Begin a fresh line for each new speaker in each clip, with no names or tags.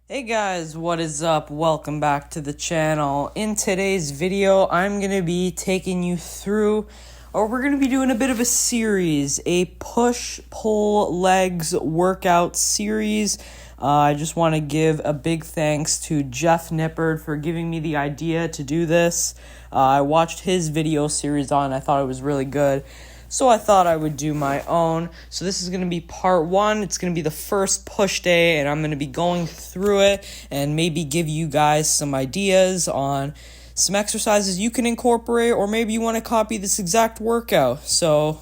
Hey guys, what is up? Welcome back to the channel. In today's video, I'm going to be taking you through, or we're going to be doing a bit of a series, a push-pull legs workout series. I just want to give a big thanks to Jeff Nippard for giving me the idea to do this. I watched his video series on, I thought it was really good. So I thought I would do my own. So this is going to be part one. It's going to be the first push day, and I'm going to be going through it and maybe give you guys some ideas on some exercises you can incorporate, or maybe you want to copy this exact workout. So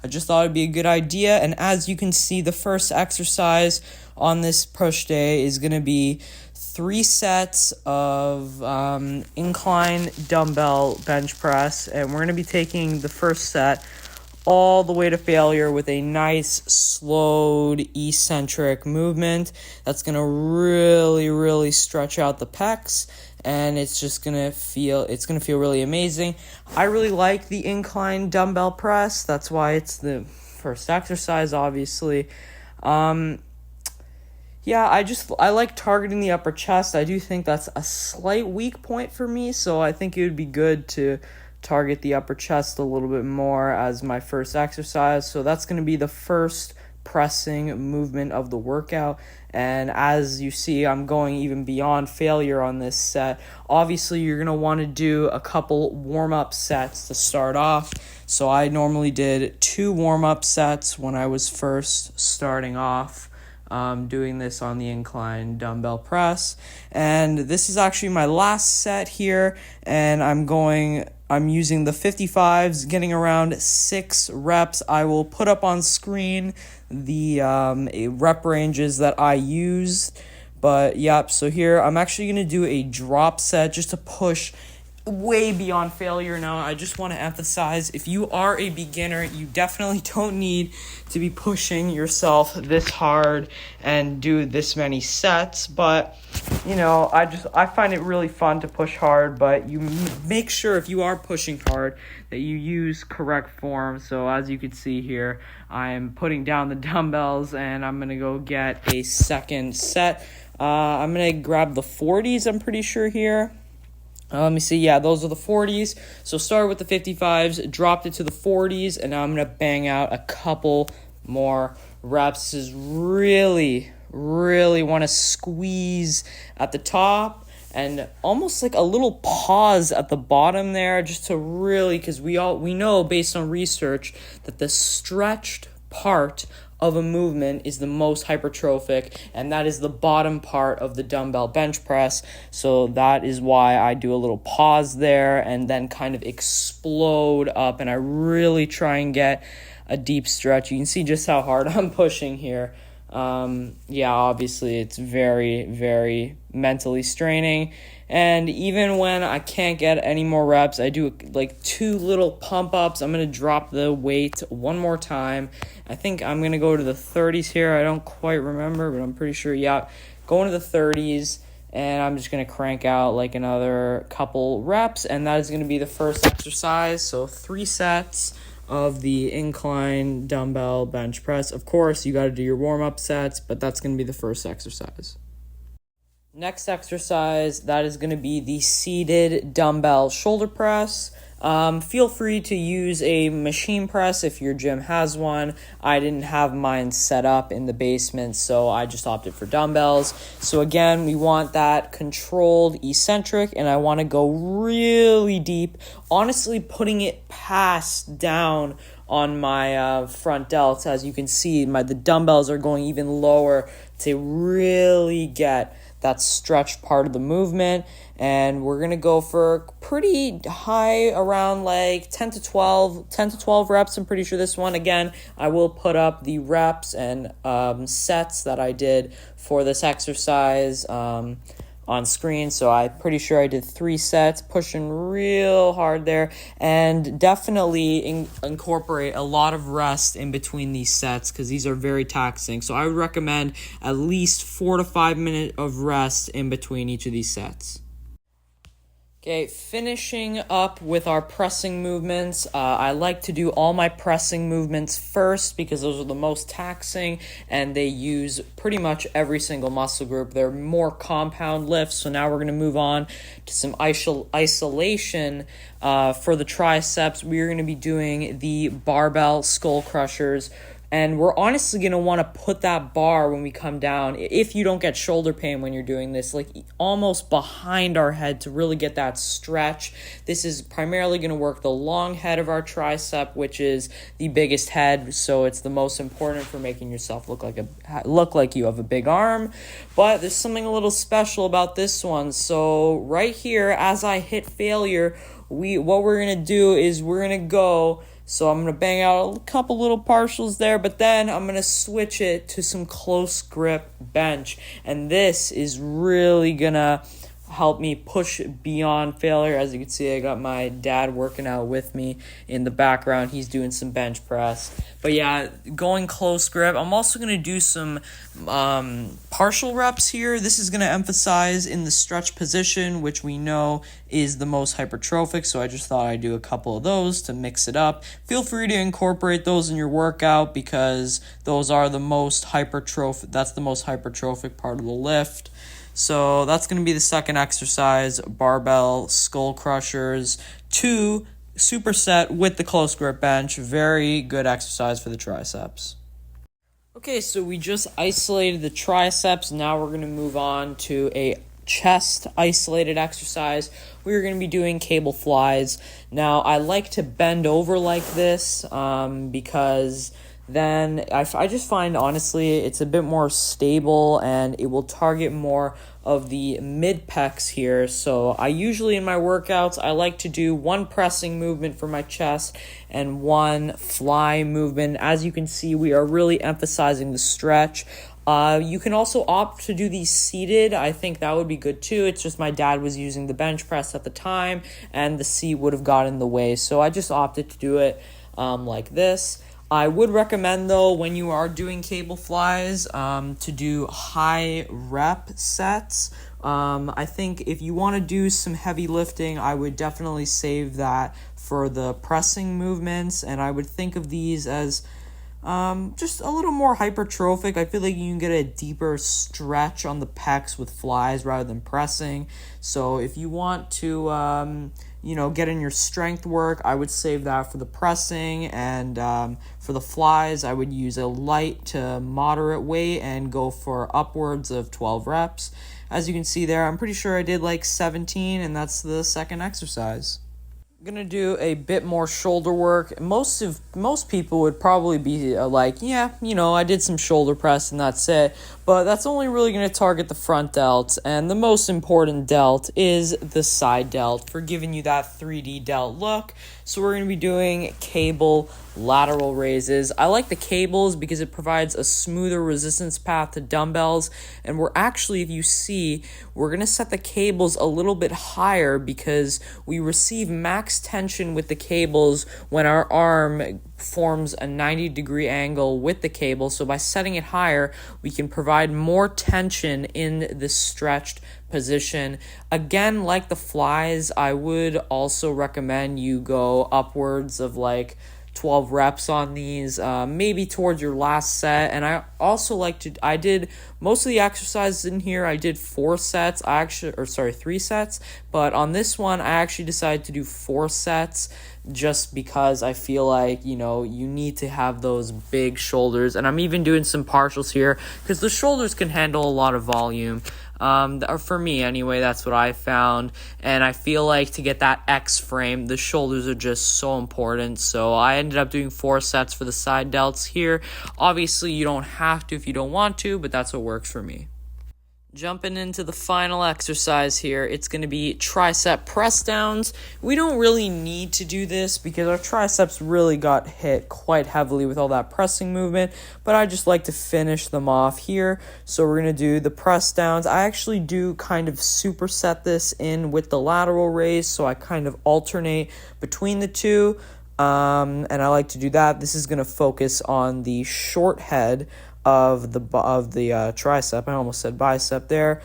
I just thought it'd be a good idea. And as you can see, the first exercise on this push day is going to be 3 sets of incline dumbbell bench press, and we're going to be taking the first set all the way to failure with a nice slowed eccentric movement that's going to really stretch out the pecs, and it's going to feel really amazing. I really like the incline dumbbell press. That's why it's the first exercise, obviously. I like targeting the upper chest. I do think that's a slight weak point for me, so I think it would be good to target the upper chest a little bit more as my first exercise. So that's going to be the first pressing movement of the workout. And as you see, I'm going even beyond failure on this set. Obviously, you're going to want to do a couple warm-up sets to start off. So I normally did 2 warm-up sets when I was first starting off. Doing this on the incline dumbbell press, and this is actually my last set here, and I'm using the 55s, getting around 6 reps. I will put up on screen the rep ranges that I used, but yep, so here I'm actually going to do a drop set just to push way beyond failure. Now, I just want to emphasize, if you are a beginner, you definitely don't need to be pushing yourself this hard and do this many sets, but I find it really fun to push hard, but you make sure if you are pushing hard that you use correct form. So as you can see here, I'm putting down the dumbbells and I'm going to go get a second set. I'm going to grab the 40s, I'm pretty sure here. Let me see. Yeah, those are the 40s. So started with the 55s, dropped it to the 40s, and now I'm going to bang out a couple more reps. This is really want to squeeze at the top and almost like a little pause at the bottom there, just to really, because we know based on research that the stretched part of a movement is the most hypertrophic, and that is the bottom part of the dumbbell bench press. So that is why I do a little pause there and then kind of explode up, and I really try and get a deep stretch. You can see just how hard I'm pushing here. Obviously it's very mentally straining, and even when I can't get any more reps, I do like 2 little pump ups. I'm going to drop the weight one more time. I think I'm going to go to the 30s here. I don't quite remember, but I'm pretty sure. Yeah, going to the 30s, and I'm just going to crank out like another couple reps, and that is going to be the first exercise. So 3 sets of the incline dumbbell bench press. Of course, you got to do your warm-up sets, but that's going to be the first exercise. Next exercise, that is going to be the seated dumbbell shoulder press. Feel free to use a machine press if your gym has one. I didn't have mine set up in the basement, so I just opted for dumbbells. So again, we want that controlled eccentric, and I want to go really deep, honestly putting it past down on my front delts. As you can see, the dumbbells are going even lower to really get that stretch part of the movement, and we're going to go for pretty high, around like 10 to 12 reps. I'm pretty sure this one. Again, I will put up the reps and sets that I did for this exercise on screen. So I'm pretty sure I did 3 sets, pushing real hard there, and definitely incorporate a lot of rest in between these sets because these are very taxing. So I would recommend at least 4 to 5 minutes of rest in between each of these sets. Okay, finishing up with our pressing movements. I like to do all my pressing movements first because those are the most taxing and they use pretty much every single muscle group. They're more compound lifts, so now we're going to move on to some isolation for the triceps. We're going to be doing the barbell skull crushers. And we're honestly going to want to put that bar when we come down, if you don't get shoulder pain when you're doing this, like almost behind our head to really get that stretch. This is primarily going to work the long head of our tricep, which is the biggest head, so it's the most important for making yourself look like you have a big arm. But there's something a little special about this one. So right here, as I hit failure, what we're going to do is we're going to go. So I'm going to bang out a couple little partials there, but then I'm going to switch it to some close grip bench. And this is really going to help me push beyond failure. As you can see, I got my dad working out with me in the background. He's doing some bench press. But yeah, going close grip. I'm also going to do some partial reps here. This is going to emphasize in the stretch position, which we know is the most hypertrophic. So I just thought I'd do a couple of those to mix it up. Feel free to incorporate those in your workout because those are the most hypertrophic. That's the most hypertrophic part of the lift. So that's going to be the second exercise, barbell skull crushers, 2 superset with the close grip bench. Very good exercise for the triceps. Okay, so we just isolated the triceps. Now we're going to move on to a chest isolated exercise. We're going to be doing cable flies. Now, I like to bend over like this because then I just find, honestly, it's a bit more stable and it will target more of the mid pecs here. So I usually in my workouts, I like to do 1 pressing movement for my chest and 1 fly movement. As you can see, we are really emphasizing the stretch. You can also opt to do these seated. I think that would be good too. It's just my dad was using the bench press at the time and the seat would have gotten in the way. So I just opted to do it like this. I would recommend, though, when you are doing cable flies, to do high rep sets. I think if you want to do some heavy lifting, I would definitely save that for the pressing movements, and I would think of these as just a little more hypertrophic. I feel like you can get a deeper stretch on the pecs with flies rather than pressing. So if you want to get in your strength work, I would save that for the pressing, and for the flies, I would use a light to moderate weight and go for upwards of 12 reps. As you can see there, I'm pretty sure I did like 17, and that's the second exercise. I'm gonna do a bit more shoulder work. Most people would probably be like, yeah, I did some shoulder press and that's it. But that's only really going to target the front delt, and the most important delt is the side delt for giving you that 3D delt look. So we're going to be doing cable lateral raises. I like the cables because it provides a smoother resistance path to dumbbells, and we're actually, if you see, we're going to set the cables a little bit higher because we receive max tension with the cables when our arm forms a 90-degree angle with the cable. So by setting it higher, we can provide more tension in the stretched position. Again, like the flies, I would also recommend you go upwards of like 12 reps on these, maybe towards your last set. And I also I did most of the exercises in here, I did 3 sets, but on this one, I actually decided to do 4 sets just because I feel like, you need to have those big shoulders. And I'm even doing some partials here because the shoulders can handle a lot of volume. For me anyway, that's what I found, and I feel like to get that X frame, the shoulders are just so important. So I ended up doing 4 sets for the side delts here. Obviously you don't have to if you don't want to, but that's what works for me. Jumping into the final exercise here, it's going to be tricep press downs. We don't really need to do this because our triceps really got hit quite heavily with all that pressing movement, but I just like to finish them off here. So we're going to do the press downs. I actually do kind of superset this in with the lateral raise, so I kind of alternate between the two, and I like to do that. This is going to focus on the short head of the tricep. I almost said bicep there.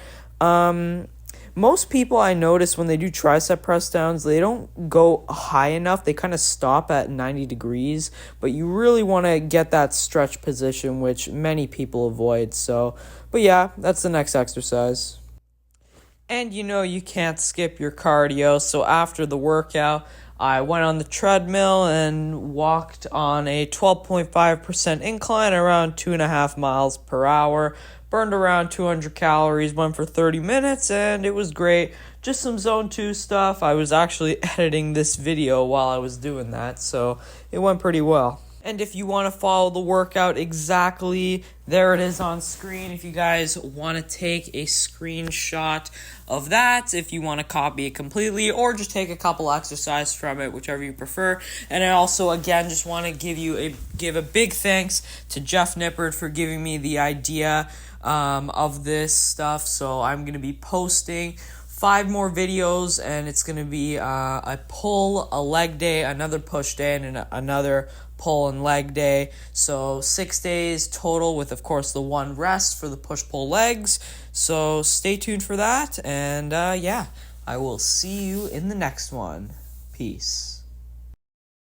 Most people I notice when they do tricep press downs, they don't go high enough. They kind of stop at 90 degrees, but you really want to get that stretch position, which many people avoid. So, but yeah, that's the next exercise. And you can't skip your cardio. So after the workout, I went on the treadmill and walked on a 12.5% incline around 2.5 miles per hour. Burned around 200 calories, went for 30 minutes, and it was great. Just some zone 2 stuff. I was actually editing this video while I was doing that, so it went pretty well. And if you want to follow the workout exactly, there it is on screen. If you guys want to take a screenshot of that, if you want to copy it completely, or just take a couple exercises from it, whichever you prefer. And I also, again, just want to give a big thanks to Jeff Nippert for giving me the idea of this stuff. So I'm going to be posting 5 more videos, and it's going to be a pull, a leg day, another push day, and another pull and leg day. So 6 days total with, of course, the 1 rest for the push-pull legs. So stay tuned for that, and yeah, I will see you in the next one. Peace.